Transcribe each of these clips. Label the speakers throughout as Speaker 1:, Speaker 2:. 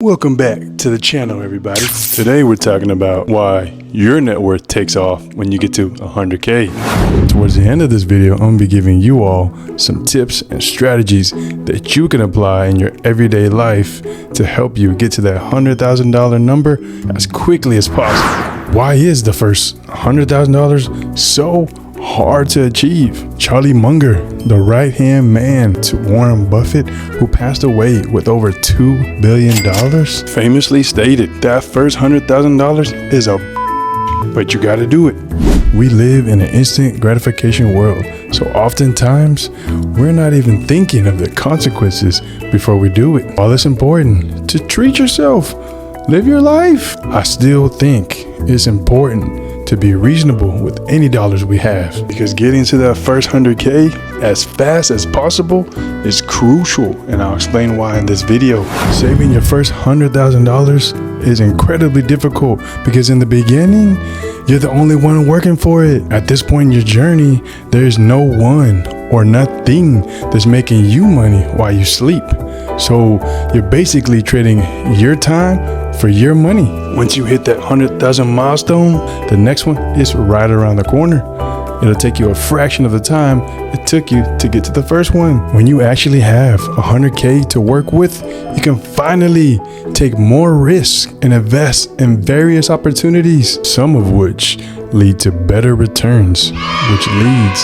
Speaker 1: Welcome back to the channel, everybody. Today we're talking about why your net worth takes off when you get to 100K. Towards the end of this video, I'm gonna be giving you all some tips and strategies that you can apply in your everyday life to help you get to that $100,000 number as quickly as possible. Why is the first $100,000 so hard to achieve? Charlie Munger, the right-hand man to Warren Buffett, who passed away with over $2 billion, famously stated that first $100,000 is but you gotta do it. We live in an instant gratification world, so oftentimes we're not even thinking of the consequences before we do it. While it's important to treat yourself, live your life, I still think it's important to be reasonable with any dollars we have, because getting to that first 100K as fast as possible is crucial, and I'll explain why in this video. Saving your first $100,000 is incredibly difficult because in the beginning, you're the only one working for it. At this point in your journey, there's no one or nothing that's making you money while you sleep. So you're basically trading your time for your money. Once you hit that 100,000 milestone, the next one is right around the corner. It'll take you a fraction of the time it took you to get to the first one. When you actually have 100K to work with, you can finally take more risk and invest in various opportunities, some of which lead to better returns, which leads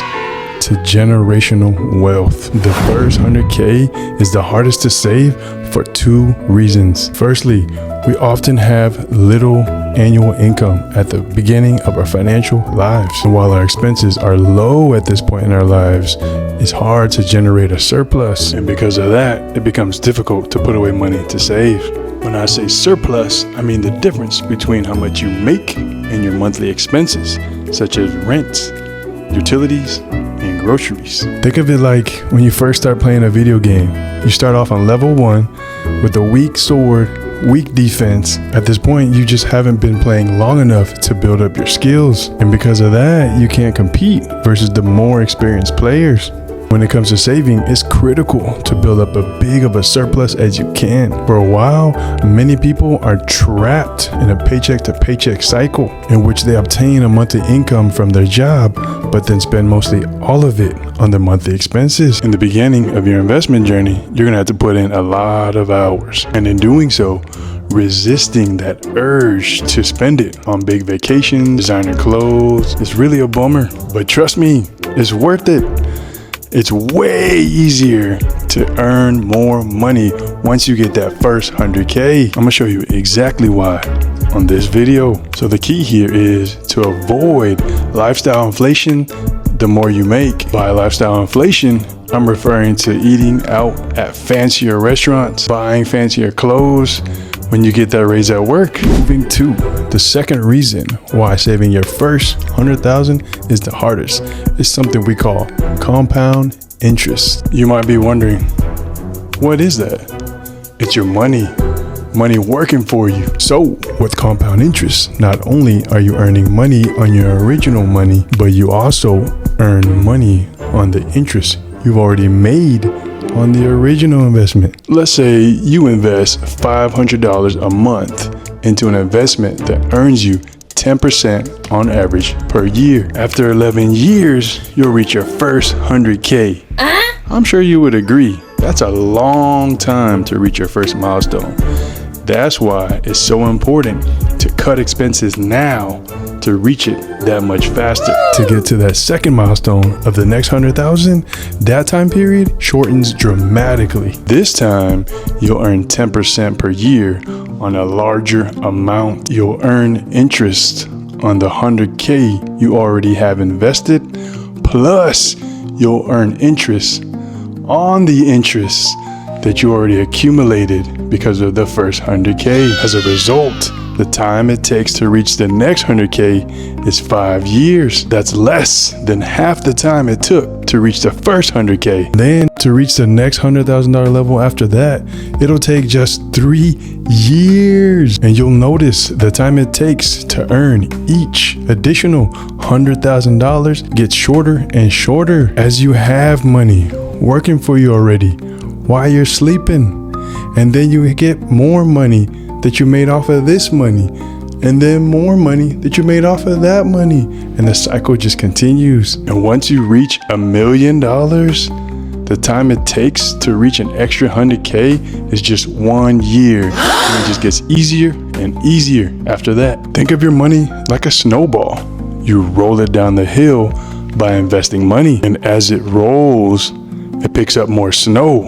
Speaker 1: to generational wealth. The first 100K is the hardest to save for two reasons. Firstly, we often have little annual income at the beginning of our financial lives. And while our expenses are low at this point in our lives, it's hard to generate a surplus. And because of that, it becomes difficult to put away money to save. When I say surplus, I mean the difference between how much you make and your monthly expenses, such as rent, utilities, and groceries. Think of it like when you first start playing a video game. You start off on level 1 with a weak sword, weak defense. At this point, you just haven't been playing long enough to build up your skills. And because of that, you can't compete versus the more experienced players. When it comes to saving, it's critical to build up as big of a surplus as you can. For a while, many people are trapped in a paycheck to paycheck cycle in which they obtain a monthly income from their job, but then spend mostly all of it on their monthly expenses. In the beginning of your investment journey, you're gonna have to put in a lot of hours. And in doing so, resisting that urge to spend it on big vacations, designer clothes, it's really a bummer. But trust me, it's worth it. It's way easier to earn more money once you get that first 100K. I'm gonna show you exactly why on this video. So the key here is to avoid lifestyle inflation the more you make. By lifestyle inflation, I'm referring to eating out at fancier restaurants, buying fancier clothes when you get that raise at work. Moving to the second reason why saving your first 100,000 is the hardest is something we call compound interest. You might be wondering, what is that? It's your money working for you. So with compound interest, not only are you earning money on your original money, but you also earn money on the interest you've already made on the original investment. Let's say you invest $500 a month into an investment that earns you 10% on average per year. After 11 years, you'll reach your first 100K. I'm sure you would agree. That's a long time to reach your first milestone. That's why it's so important to cut expenses now to reach it that much faster. To get to that second milestone of the next 100,000, that time period shortens dramatically. This time, you'll earn 10% per year on a larger amount. You'll earn interest on the 100K you already have invested, plus you'll earn interest on the interest that you already accumulated because of the first 100K. As a result, the time it takes to reach the next 100K is 5 years. That's less than half the time it took to reach the first 100K. Then to reach the next $100,000 level after that, it'll take just 3 years. And you'll notice the time it takes to earn each additional $100,000 gets shorter and shorter as you have money working for you already while you're sleeping. and then you get more money that you made off of this money, and then more money that you made off of that money, and the cycle just continues. And once you reach $1 million, the time it takes to reach an extra 100K is just 1 year. And it just gets easier and easier after that. Think of your money like a snowball. You roll it down the hill by investing money, and as it rolls, it picks up more snow,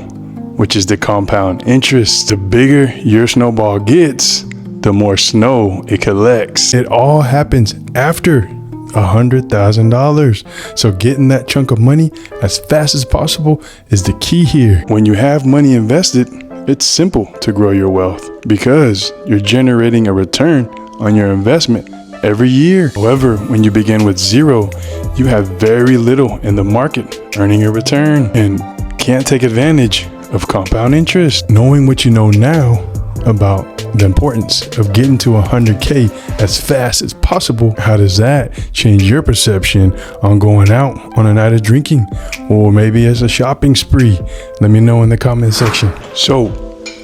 Speaker 1: which is the compound interest. The bigger your snowball gets, the more snow it collects. It all happens after $100,000. So getting that chunk of money as fast as possible is the key here. When you have money invested, it's simple to grow your wealth because you're generating a return on your investment every year. However, when you begin with zero, you have very little in the market earning a return and can't take advantage of compound interest. Knowing what you know now about the importance of getting to 100K as fast as possible, how does that change your perception on going out on a night of drinking, or maybe as a shopping spree? Let me know in the comment section. So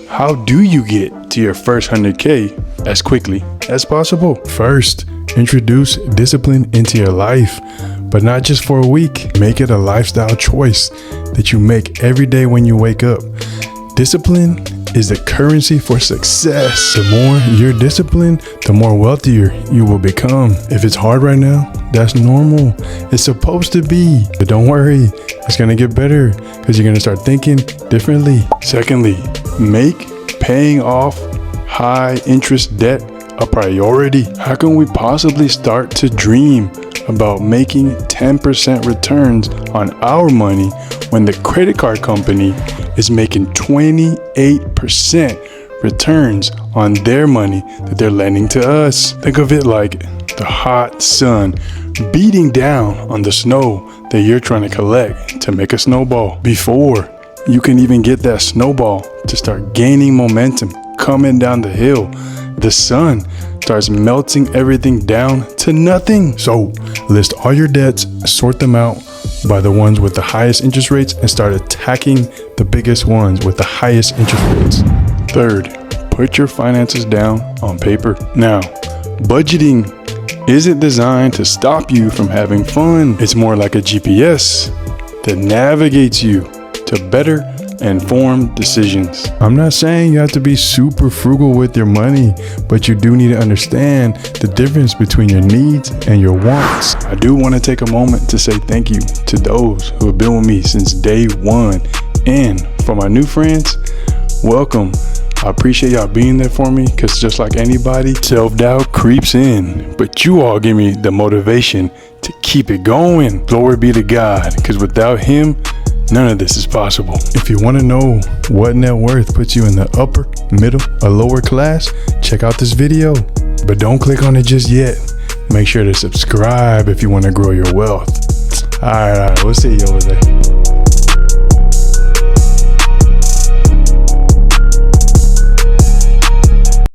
Speaker 1: how do you get to your first 100K as quickly as possible? First, introduce discipline into your life, but not just for a week. Make it a lifestyle choice that you make every day when you wake up. Discipline is the currency for success. The more you're disciplined, the more wealthier you will become. If it's hard right now, that's normal. It's supposed to be. But don't worry, it's gonna get better because you're gonna start thinking differently. Secondly, make paying off high interest debt a priority. How can we possibly start to dream about making 10% returns on our money when the credit card company is making 28% returns on their money that they're lending to us? Think of it like the hot sun beating down on the snow that you're trying to collect to make a snowball. Before you can even get that snowball to start gaining momentum coming down the hill, the sun starts melting everything down to nothing. So list all your debts, sort them out by the ones with the highest interest rates, and start attacking the biggest ones with the highest interest rates. Third, put your finances down on paper. Now, budgeting isn't designed to stop you from having fun. It's more like a GPS that navigates you to better informed decisions. I'm not saying you have to be super frugal with your money, but you do need to understand the difference between your needs and your wants. I do want to take a moment to say thank you to those who have been with me since day one. And for my new friends, welcome. I appreciate y'all being there for me, because just like anybody, self-doubt creeps in, but you all give me the motivation to keep it going. Glory be to God, because without him, none of this is possible. If you want to know what net worth puts you in the upper, middle, or lower class, check out this video. But don't click on it just yet. Make sure to subscribe if you want to grow your wealth. All right, we'll see you over there.